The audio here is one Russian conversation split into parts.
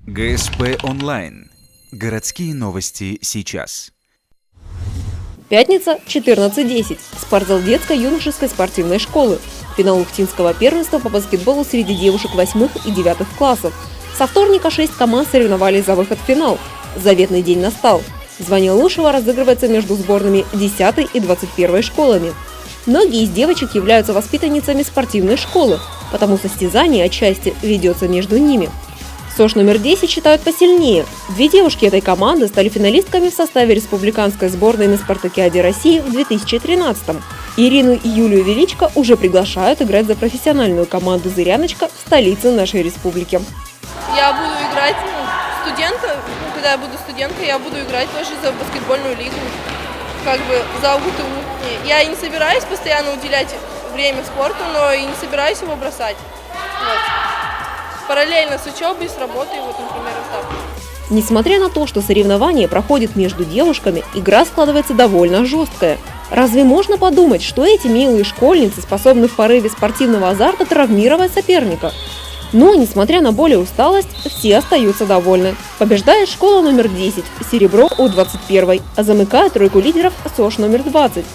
ГСП онлайн. Городские новости сейчас. Пятница, 14:10. Спортзал детско-юношеской спортивной школы. Финал Ухтинского первенства по баскетболу среди девушек 8 и 9 классов. Со вторника 6 команд соревновались за выход в финал. Заветный день настал. Звание лучшего разыгрывается между сборными 10 и 21 школами. Многие из девочек являются воспитанницами спортивной школы, потому состязание отчасти ведется между ними. СОШ номер 10 считают посильнее. Две девушки этой команды стали финалистками в составе республиканской сборной на спартакиаде России в 2013-м. Ирину и Юлию Величко уже приглашают играть за профессиональную команду «Зыряночка» в столице нашей республики. Я буду играть когда я буду студенткой, я буду играть тоже за баскетбольную лигу, за УГТУ. Я не собираюсь постоянно уделять время спорту, но и не собираюсь его бросать. Параллельно с учебой, с работой, например, вот так. Несмотря на то, что соревнование проходит между девушками, игра складывается довольно жесткая. Разве можно подумать, что эти милые школьницы способны в порыве спортивного азарта травмировать соперника? Но, несмотря на боль и усталость, все остаются довольны. Побеждает школа номер 10, серебро у 21, а замыкает тройку лидеров СОШ номер 20.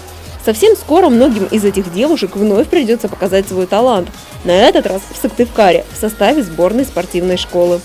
Совсем скоро многим из этих девушек вновь придется показать свой талант. На этот раз в Сыктывкаре в составе сборной спортивной школы.